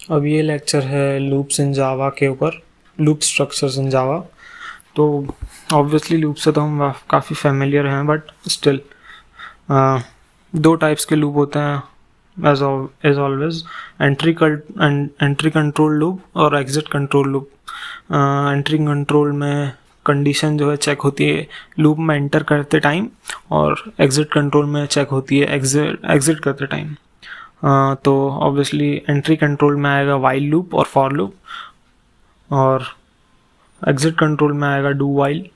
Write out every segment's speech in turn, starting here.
अब ये लेक्चर है लूप्स इन जावा के ऊपर, लूप स्ट्रक्चर्स इन जावा। तो ऑब्वियसली लूप से तो हम काफ़ी फेमिलियर हैं, बट स्टिल दो टाइप्स के लूप होते हैं as always, entry control loop और exit control loop. Entry control में कंडीशन जो है चेक होती है लूप में एंटर करते टाइम, और एग्जिट कंट्रोल में चेक होती है एग्जिट करते टाइम। तो ऑब्वियसली एंट्री कंट्रोल में आएगा वाइल लूप और फॉर लूप, और एग्जिट कंट्रोल में आएगा डू वाइल।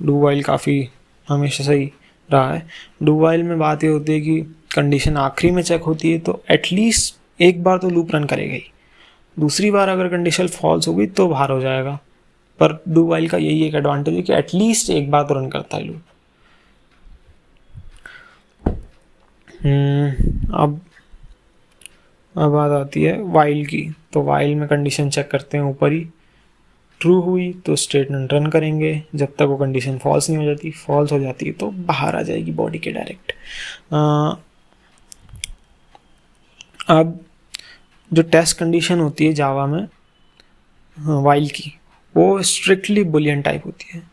डू वाइल काफ़ी हमेशा सही रहा है। डू वाइल में बात ये होती है कि कंडीशन आखिरी में चेक होती है तो एटलीस्ट एक बार तो लूप रन करेगा ही, दूसरी बार अगर कंडीशन फॉल्स होगी तो बाहर हो जाएगा। पर डू वाइल का यही एक एडवांटेज है कि एटलीस्ट एक बार तो रन करता है लूप। अब बात आती है वाइल की। तो वाइल में कंडीशन चेक करते हैं ऊपर ही, ट्रू हुई तो स्टेटमेंट रन करेंगे जब तक वो कंडीशन फॉल्स नहीं हो जाती। फॉल्स हो जाती है तो बाहर आ जाएगी बॉडी के डायरेक्ट। अब जो टेस्ट कंडीशन होती है जावा में वाइल की, वो स्ट्रिक्टली बुलियन टाइप होती है।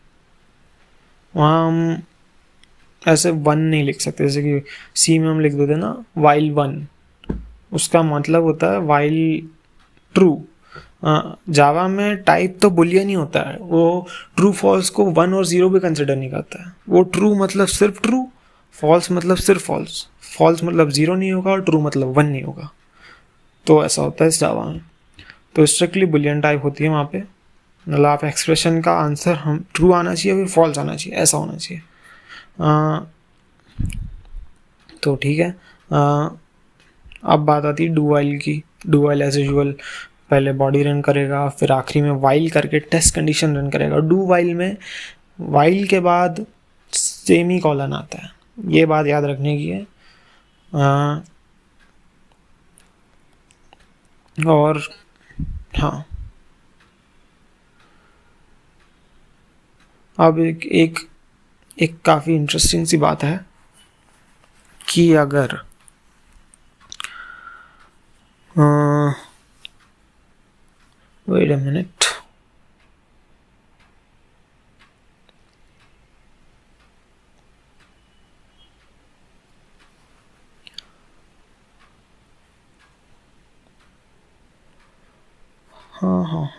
वहाँ हम ऐसे वन नहीं लिख सकते, जैसे कि सी में हम लिख देते ना वाइल वन, उसका मतलब होता है वाइल ट्रू। जावा में टाइप तो बुलियन ही होता है, वो ट्रू फॉल्स को वन और ज़ीरो भी कंसिडर नहीं करता है। वो ट्रू मतलब सिर्फ ट्रू, फॉल्स मतलब सिर्फ फॉल्स, फॉल्स मतलब ज़ीरो नहीं होगा और ट्रू मतलब वन नहीं होगा। तो ऐसा होता है इस जावा में। तो स्ट्रिक्टली बुलियन टाइप होती है वहाँ पे, मतलब आप एक्सप्रेशन का आंसर हम ट्रू आना चाहिए फिर फॉल्स आना चाहिए, ऐसा होना चाहिए। तो ठीक है। अब बात आती है डू वाइल की। डू वाइल एज यूजुअल पहले बॉडी रन करेगा, फिर आखिरी में वाइल करके टेस्ट कंडीशन रन करेगा। डू वाइल में वाइल के बाद सेमी कॉलन आता है, ये बात याद रखने की है। और हाँ, अब एक काफ़ी इंटरेस्टिंग सी बात है कि अगर वेट अ मिनट, हाँ,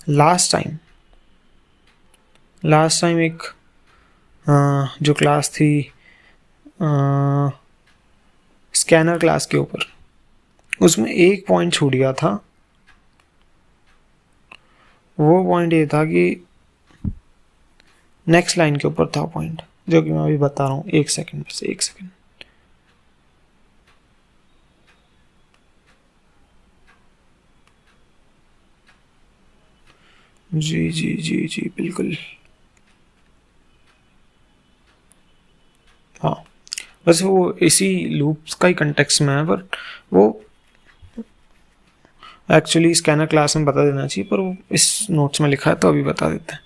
लास्ट टाइम एक जो क्लास थी स्कैनर क्लास के ऊपर, उसमें एक पॉइंट छूट गया था। वो पॉइंट ये था कि नेक्स्ट लाइन के ऊपर था पॉइंट, जो कि मैं अभी बता रहा हूँ। एक सेकंड, बस एक सेकंड। जी जी जी जी बिल्कुल, हाँ। वैसे वो इसी लूप्स का ही कंटेक्स्ट में है, पर वो एक्चुअली स्कैनर क्लास में बता देना चाहिए, पर वो इस नोट्स में लिखा है तो अभी बता देते हैं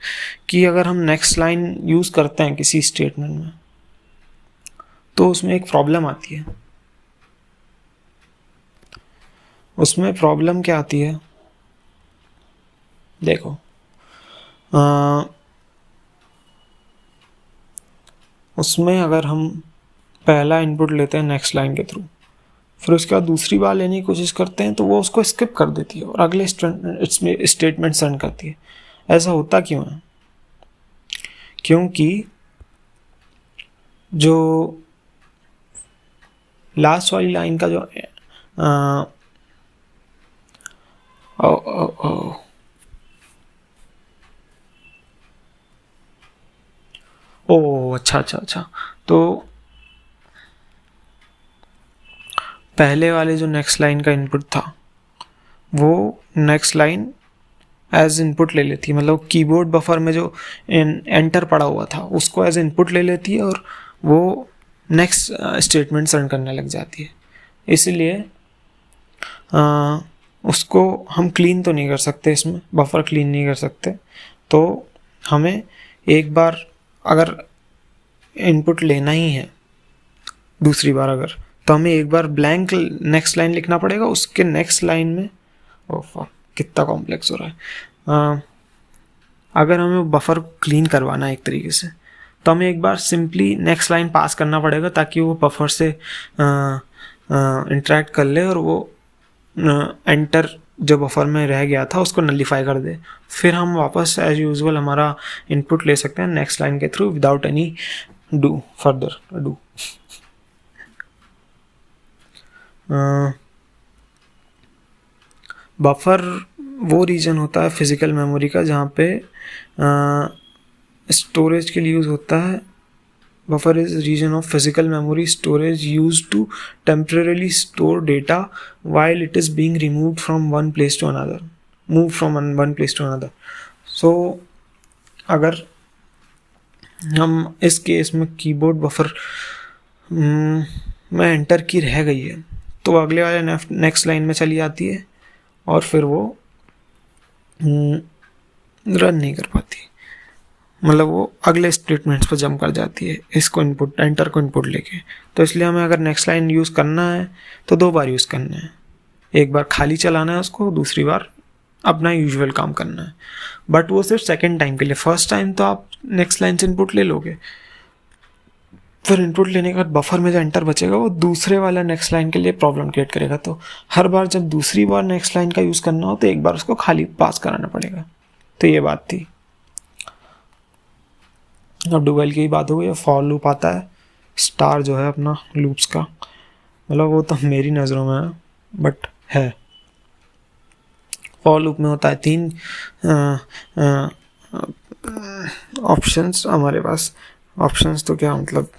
कि अगर हम नेक्स्ट लाइन यूज़ करते हैं किसी स्टेटमेंट में तो उसमें एक प्रॉब्लम आती है। उसमें प्रॉब्लम क्या आती है, देखो। उसमें अगर हम पहला इनपुट लेते हैं नेक्स्ट लाइन के थ्रू, फिर उसके बाद दूसरी बार लेने की कोशिश करते हैं तो वो उसको स्किप कर देती है और अगले स्टेटमेंट सेंड करती है। ऐसा होता क्यों है? क्योंकि जो लास्ट वाली लाइन का जो अच्छा, तो पहले वाले जो नेक्स्ट लाइन का इनपुट था वो नेक्स्ट लाइन एज इनपुट ले लेती है, मतलब कीबोर्ड बफर में जो एंटर पड़ा हुआ था उसको एज इनपुट ले लेती है और वो नेक्स्ट स्टेटमेंट रन करने लग जाती है। इसलिए उसको हम क्लीन तो नहीं कर सकते, इसमें बफर क्लीन नहीं कर सकते। तो हमें एक बार अगर इनपुट लेना ही है दूसरी बार अगर, तो हमें एक बार ब्लैंक नेक्स्ट लाइन लिखना पड़ेगा, उसके नेक्स्ट लाइन में कितना कॉम्प्लेक्स हो रहा है। अगर हमें बफर क्लीन करवाना है एक तरीके से, तो हमें एक बार सिंपली नेक्स्ट लाइन पास करना पड़ेगा ताकि वो बफर से इंटरेक्ट कर ले और वो एंटर जो बफर में रह गया था उसको नलिफाई कर दे। फिर हम वापस एज यूजुअल हमारा इनपुट ले सकते हैं नेक्स्ट लाइन के through without any do further do. Buffer वो रीजन होता है फिजिकल मेमोरी का जहाँ पे स्टोरेज के लिए यूज़ होता है। Buffer is region of physical memory storage use to temporarily store data while it is being removed from one place to another, moved from one place to another. So अगर हम इस case में keyboard buffer में enter की रह गई है तो अगले वाले नेक्स्ट लाइन में चली जाती है और फिर वो रन नहीं कर पाती, मतलब वो अगले स्टेटमेंट्स पर जंप कर जाती है इसको इनपुट एंटर को इनपुट लेके। तो इसलिए हमें अगर नेक्स्ट लाइन यूज़ करना है तो 2 बार यूज़ करना है, एक बार खाली चलाना है उसको, दूसरी बार अपना यूजुअल काम करना है। बट वो सिर्फ सेकंड टाइम के लिए, फर्स्ट टाइम तो आप नेक्स्ट लाइन से इनपुट ले लोगे, फिर इनपुट लेने के बाद बफर में जो एंटर बचेगा वो दूसरे वाला नेक्स्ट लाइन के लिए प्रॉब्लम क्रिएट करेगा। तो हर बार जब दूसरी बार नेक्स्ट लाइन का यूज़ करना हो तो एक बार उसको खाली पास कराना पड़ेगा। तो ये बात थी। अब डू व्हाइल की बात हो गई। फॉर लूप आता है, स्टार जो है अपना लूप्स का, मतलब वो तो मेरी नज़रों में है बट है। फॉर लूप में होता है 3 ऑप्शंस हमारे पास। ऑप्शंस तो क्या मतलब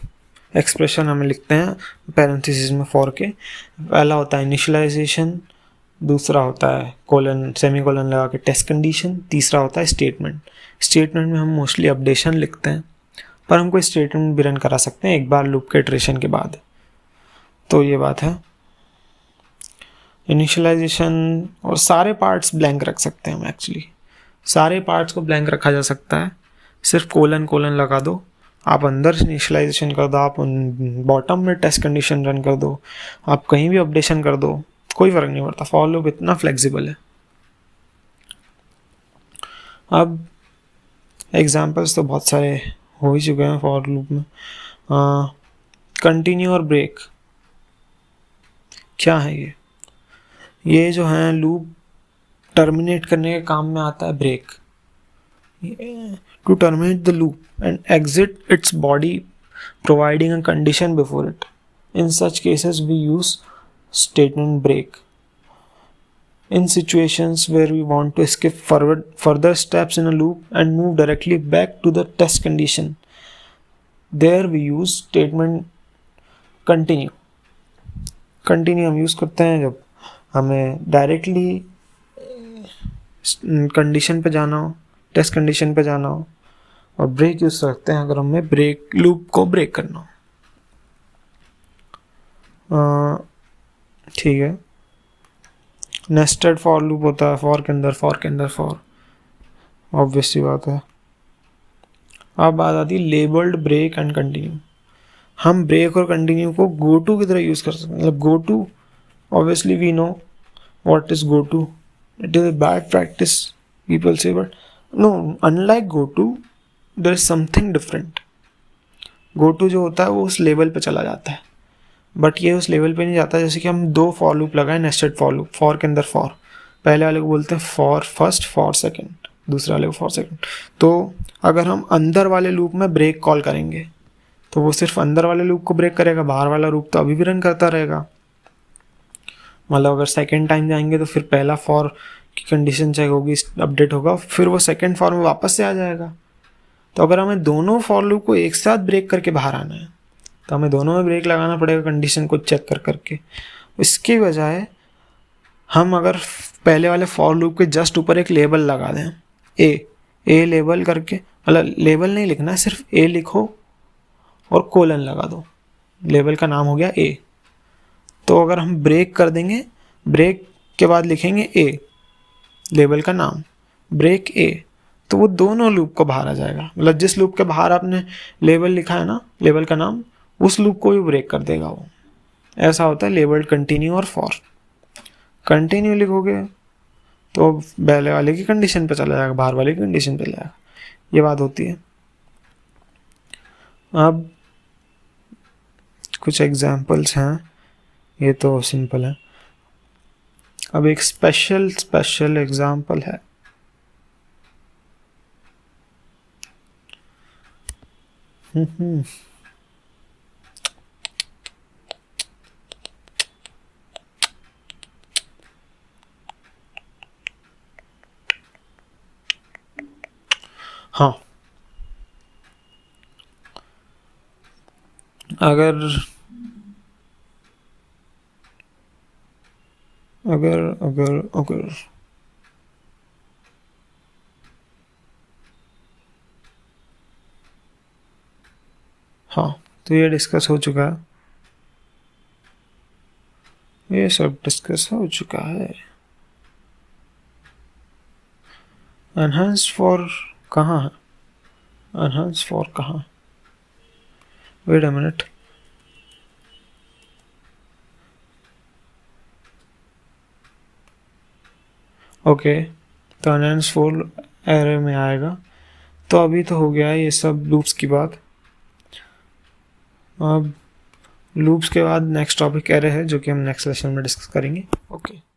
एक्सप्रेशन हमें लिखते हैं पैरेंथेसिस में फॉर के। पहला होता है इनिशियलाइजेशन, दूसरा होता है कोलन सेमीकोलन लगा के टेस्ट कंडीशन, तीसरा होता है स्टेटमेंट। स्टेटमेंट में हम मोस्टली अपडेशन लिखते हैं पर हम कोई स्टेटमेंट भी रन करा सकते हैं एक बार लूप के इटरेशन के बाद। तो ये बात है। इनिशियलाइजेशन और सारे पार्ट्स ब्लैंक रख सकते हैं हम, एक्चुअली सारे पार्ट्स को ब्लैंक रखा जा सकता है, सिर्फ कोलन कोलन लगा दो, आप अंदर इनिशियलाइजेशन कर दो, आप बॉटम में टेस्ट कंडीशन रन कर दो, आप कहीं भी अपडेशन कर दो, कोई फ़र्क नहीं पड़ता। फॉर लूप इतना फ्लेक्सिबल है। अब एग्जांपल्स तो बहुत सारे हो ही चुके हैं फॉर लूप में। कंटिन्यू और ब्रेक क्या है ये जो है लूप टर्मिनेट करने के काम में आता है break. To terminate the loop and exit its body providing a condition before it, in such cases we use statement break. In situations where we want to skip further steps in a loop and move directly back to the test condition, there we use statement continue. Continue हम use करते हैं जब हमें directly condition पे जाना हो, test condition पे जाना हो, और ब्रेक यूज़ करते हैं अगर हमें ब्रेक लूप को ब्रेक करना हो। ठीक है। नेस्टेड फॉर लूप होता है, फॉर के अंदर फॉर, ऑब्वियस सी बात है। अब बात आती है लेबल्ड ब्रेक एंड कंटिन्यू। हम ब्रेक और कंटिन्यू को गो टू की तरह यूज़ कर सकते हैं। मतलब go to, obviously we know what is go to, it is a bad practice people say, but no, unlike go to there is something different. Go to जो होता है वो उस लेवल पे चला जाता है, बट ये उस लेवल पे नहीं जाता। जैसे कि हम 2 फॉर लूप लगाए, नेस्टेड फॉर लूप, फॉर के अंदर फॉर, पहले वाले को बोलते हैं फॉर फर्स्ट, फॉर सेकंड, दूसरे वाले को फॉर सेकंड। तो अगर हम अंदर वाले लूप में ब्रेक कॉल करेंगे तो वो सिर्फ अंदर वाले लूप को ब्रेक करेगा, बाहर वाला लूप तो अभी भी रन करता रहेगा। मतलब अगर सेकंड टाइम जाएंगे तो फिर पहला फॉर की कंडीशन चेक होगी, अपडेट होगा, फिर वो सेकंड फॉर में वापस से आ जाएगा। तो अगर हमें दोनों फॉर लूप को एक साथ ब्रेक करके बाहर आना है तो हमें दोनों में ब्रेक लगाना पड़ेगा कंडीशन को चेक करके। इसके बजाय हम अगर पहले वाले फॉर लूप के जस्ट ऊपर एक लेबल लगा दें, ए लेबल करके, मतलब लेबल नहीं लिखना है, सिर्फ ए लिखो और कोलन लगा दो, लेबल का नाम हो गया ए। तो अगर हम ब्रेक कर देंगे, ब्रेक के बाद लिखेंगे ए, लेबल का नाम, ब्रेक ए, तो वो दोनों लूप को बाहर आ जाएगा, मतलब जिस लूप के बाहर आपने लेबल लिखा है ना, लेबल का नाम, उस लूप को भी ब्रेक कर देगा वो। ऐसा होता है लेबल कंटिन्यू और फॉर। कंटिन्यू लिखोगे तो पहले वाले की कंडीशन पे चला जाएगा, बाहर वाले की कंडीशन पे जाएगा, ये बात होती है। अब कुछ एग्जांपल्स हैं, ये तो सिंपल है। अब एक स्पेशल एग्जांपल है। हाँ, अगर अगर अगर अगर हाँ, तो ये डिस्कस हो चुका है, ये सब डिस्कस हो चुका है। एनहांस फॉर कहाँ है? एनहांस फॉर कहाँ? वेट अ मिनट, ओके, तो एनहांस फॉर एरे में आएगा। तो अभी तो हो गया है ये सब लूप्स की बात। अब लूप्स के बाद नेक्स्ट टॉपिक एरे है, जो कि हम नेक्स्ट सेशन में डिस्कस करेंगे। ओके।